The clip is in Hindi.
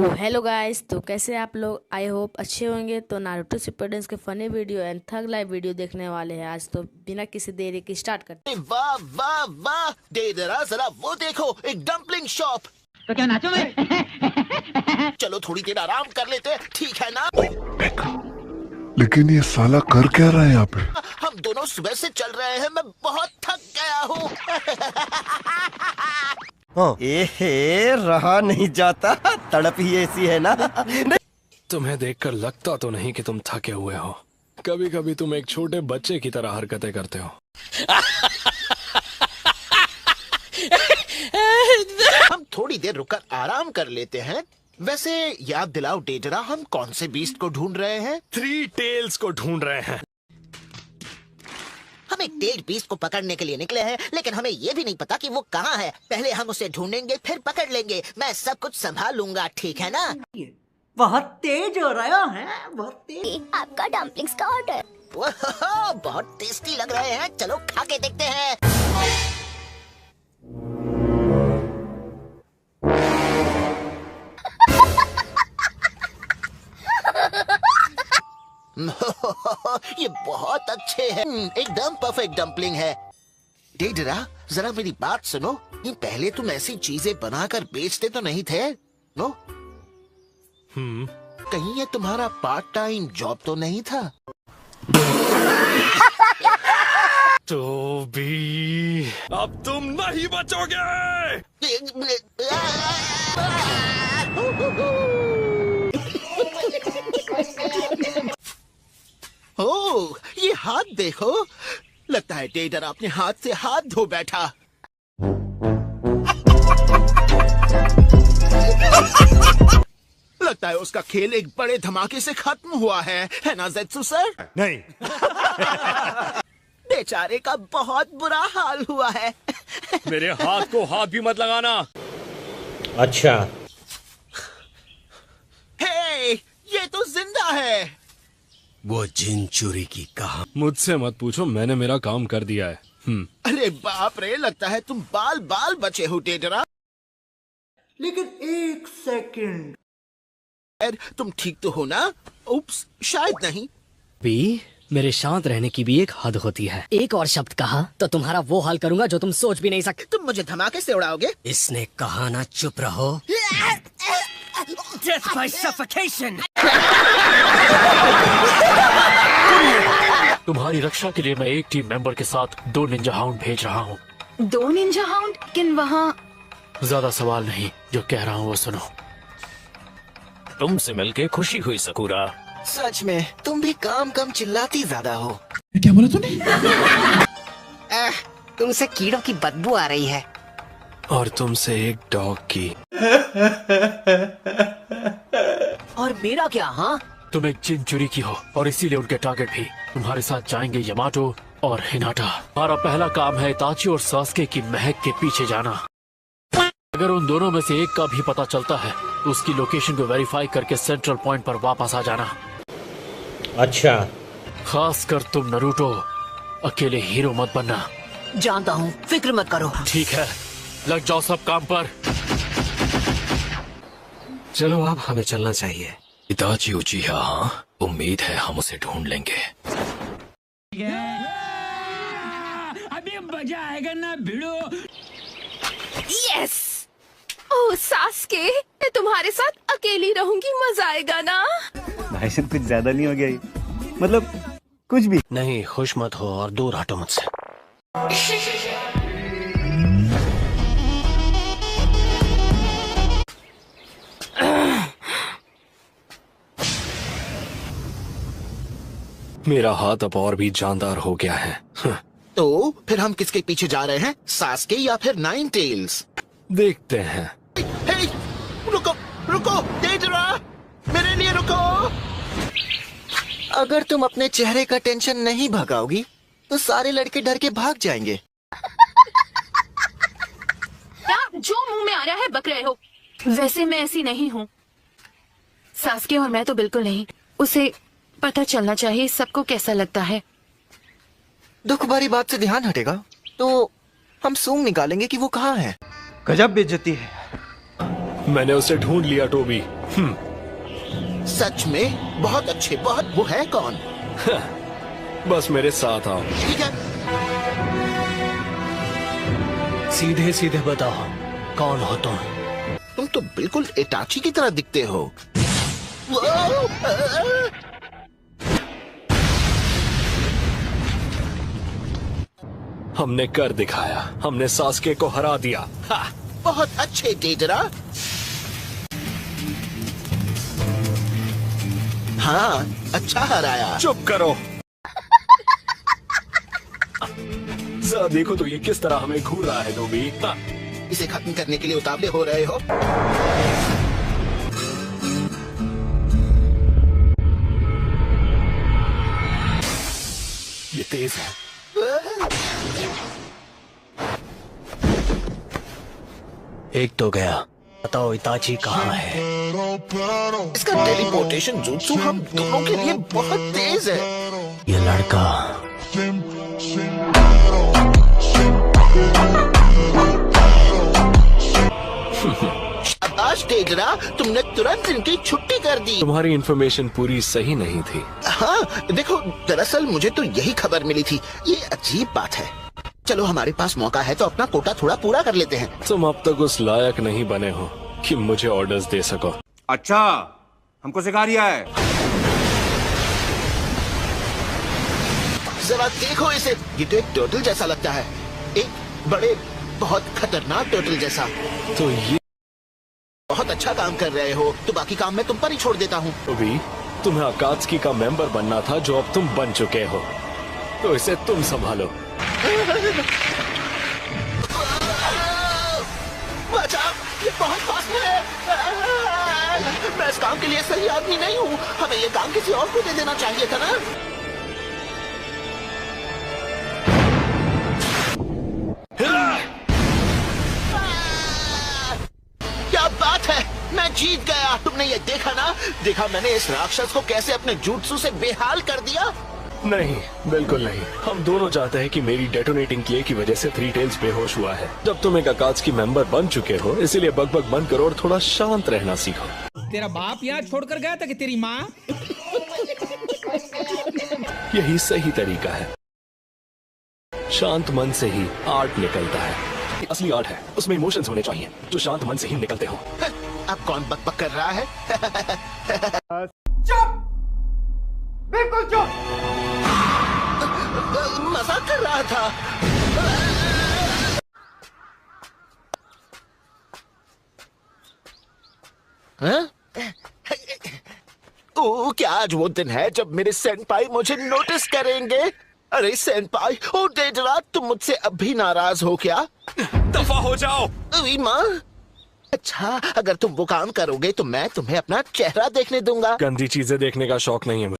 हेलो गाइस, तो कैसे आप लोग? आई होप अच्छे होंगे। तो नारुतो शिपुडेन के funny video and tug live video देखने वाले हैं आज। तो बिना किसी देरी के स्टार्ट करते हैं। वाह वाह वाह, दे जरा वो देखो, एक डम्पलिंग शॉप। तो क्या नाचो मैं? चलो थोड़ी देर आराम कर लेते हैं, ठीक है ना? लेकिन ये साला कर क्या रहा है यहाँ पे? हम दोनों सुबह से चल रहे हैं, मैं बहुत थक गया हूँ। एहे, रहा नहीं जाता, तड़प ही ऐसी है ना। तुम्हें देखकर लगता तो नहीं कि तुम थके हुए हो। कभी कभी तुम एक छोटे बच्चे की तरह हरकतें करते हो। हम थोड़ी देर रुककर आराम कर लेते हैं। वैसे याद दिलाओ डेजरा, हम कौन से बीस्ट को ढूंढ रहे हैं? 3 टेल्स को ढूंढ रहे हैं। हम एक तेज बीस्ट को पकड़ने के लिए निकले हैं, लेकिन हमें ये भी नहीं पता कि वो कहाँ है। पहले हम उसे ढूंढेंगे, फिर पकड़ लेंगे। मैं सब कुछ संभाल लूंगा, ठीक है ना? बहुत तेज हो रहा है, बहुत तेज। आपका डम्पलिंग्स का ऑर्डर। बहुत टेस्टी लग रहे हैं, चलो खा के देखते हैं। ये बहुत अच्छे हैं, एकदम परफेक्ट डम्पलिंग है। डेडरा, जरा मेरी बात सुनो। ये पहले तुम ऐसी चीजें बनाकर बेचते तो नहीं थे, नो? कहीं ये तुम्हारा पार्ट टाइम जॉब तो नहीं था? तो भी अब तुम नहीं बचोगे। ओह, ये हाथ देखो। लगता है डेडर अपने हाथ से हाथ धो बैठा। लगता है उसका खेल एक बड़े धमाके से खत्म हुआ है ना ज़ेत्सु सर? नहीं। बेचारे का बहुत बुरा हाल हुआ है। मेरे हाथ को हाथ भी मत लगाना। अच्छा। हे, ये तो जिंदा है। वो जिन चोरी की कहा। मुझसे मत पूछो, मैंने मेरा काम कर दिया है। अरे बाप रे, लगता है तुम बाल बाल बचे हो डेडरा। लेकिन एक सेकंड, तुम ठीक तो हो ना? उप्स, शायद नहीं। भी मेरे शांत रहने की भी एक हद होती है। एक और शब्द कहा तो तुम्हारा वो हाल करूंगा जो तुम सोच भी नहीं सकते। तुम मुझे धमाके से उड़ाओगे? इसने कहा ना चुप रहो। Death by suffocation। तुम्हारी रक्षा के लिए मैं एक टीम मेंबर के साथ 2 निंजा हाउंड भेज रहा हूँ। 2 निंजा हाउंड? किन वहाँ? ज्यादा सवाल नहीं, जो कह रहा हूँ वो सुनो। तुमसे मिलके खुशी हुई सकुरा। सच में तुम भी काम कम चिल्लाती ज्यादा हो। क्या बोला तूने? तुमसे कीड़ों की बदबू आ रही है। और तुमसे एक डॉग की। और मेरा क्या? हाँ, तुम एक चिंचुरी की हो और इसीलिए उनके टारगेट भी। तुम्हारे साथ जाएंगे यमाटो और हिनाटा। हमारा पहला काम है इताची और सास्के की महक के पीछे जाना। अगर उन दोनों में से एक का भी पता चलता है तो उसकी लोकेशन को वेरीफाई करके सेंट्रल पॉइंट पर वापस आ जाना। अच्छा। खासकर तुम नरूटो, अकेले हीरो मत बनना। जानता हूँ, फिक्र मत करो। ठीक है, लग जाओ सब काम पर। चलो अब हमें चलना चाहिए। इताची उचिहा, हाँ, उम्मीद है हम उसे ढूंढ लेंगे। अभी मजा आएगा ना भिड़ो। यस। ओह सास्के, मैं तुम्हारे साथ अकेली रहूंगी, मजा आएगा ना? भाषण कुछ ज्यादा नहीं हो गया ये? मतलब कुछ भी नहीं, खुश मत हो और दूर हटो मुझसे। मेरा हाथ अब और भी जानदार हो गया है। तो फिर हम किसके पीछे जा रहे हैं, सास्के या फिर 9 टेल्स? देखते हैं। हे, रुको रुको डेडरा, मेरे लिए रुको। अगर तुम अपने चेहरे का टेंशन नहीं भगाओगी तो सारे लड़के डर के भाग जाएंगे। क्या जो मुंह में आ रहा है बक रहे हो? वैसे मैं ऐसी नहीं हूँ। सास्के और मैं तो बिल्कुल नहीं। उसे पता चलना चाहिए सबको कैसा लगता है। दुख भरी बात से ध्यान हटेगा तो हम सूंघ निकालेंगे कि वो कहाँ है। गजब बेइज्जती है। मैंने उसे ढूंढ लिया टोबी। सच में? बहुत अच्छे, बहुत। वो है कौन? बस मेरे साथ आओ। ठीक है। सीधे सीधे बताओ, कौन हो तुम? तुम तो बिल्कुल इटाची की तरह दिखते हो। हमने कर दिखाया, हमने सास्के को हरा दिया। हा! बहुत अच्छे डेडरा। हाँ, अच्छा हराया। चुप करो। जरा देखो तो ये किस तरह हमें घूर रहा है टोबी। हाँ। इसे खत्म करने के लिए उतावले हो रहे हो? ये तेज है। एक तो गया, बताओ इताची कहाँ है? इसका टेलीपोर्टेशन जुत्सु हम दोनों के लिए बहुत तेज है। ये लड़का शाबाश डेडरा, तुमने तुरंत इनकी छुट्टी कर दी। तुम्हारी इन्फॉर्मेशन पूरी सही नहीं थी। हाँ, देखो, दरअसल मुझे तो यही खबर मिली थी। ये अजीब बात है। चलो, हमारे पास मौका है तो अपना कोटा थोड़ा पूरा कर लेते हैं। तुम अब तक उस लायक नहीं बने हो कि मुझे ऑर्डर्स दे सको। अच्छा, हमको सिखा रिया है। जरा देखो इसे, ये तो एक टर्टल जैसा लगता है। एक बड़े, बहुत खतरनाक टर्टल जैसा। तो ये बहुत अच्छा काम कर रहे हो, तो बाकी काम मैं तुम पर ही छोड़ देता हूँ। टोबी, तुम्हें अकात्सुकी का मेंबर बनना था, जो अब तुम बन चुके हो, तो इसे तुम संभालो। बचाओ, ये बहुत फास्ट है। मैं इस काम के लिए सही आदमी नहीं हूँ। हमें ये काम किसी और को दे देना चाहिए था ना। क्या बात है, मैं जीत गया। तुमने ये देखा ना? देखा मैंने इस राक्षस को कैसे अपने जुत्सु से बेहाल कर दिया? नहीं, बिल्कुल नहीं। हम दोनों चाहते हैं कि मेरी डेटोनेटिंग किए की वजह से थ्री टेल्स बेहोश हुआ है। जब तुम एक अकात्सुकी मेंबर बन चुके हो, इसीलिए बकबक बंद करो और थोड़ा शांत रहना सीखो। तेरा बाप यहाँ छोड़कर गया था कि तेरी माँ? यही सही तरीका है। शांत मन से ही आर्ट निकलता है। असली आर्ट है, उसमें इमोशंस होने चाहिए जो शांत मन से ही निकलते हो। अब कौन बकबक कर रहा है? चुप, बिल्कुल चुप। मजाक कर रहा था। हाँ? ओ, क्या आज वो दिन है जब मेरे सेनपाई मुझे नोटिस करेंगे? अरे सेनपाई, ओ डेडरा, तुम मुझसे अब भी नाराज हो क्या? दफा हो जाओ। अरे माँ, अच्छा, अगर तुम वो काम करोगे तो मैं तुम्हें अपना चेहरा देखने दूंगा। गंदी चीजें देखने का शौक नहीं है मुझे।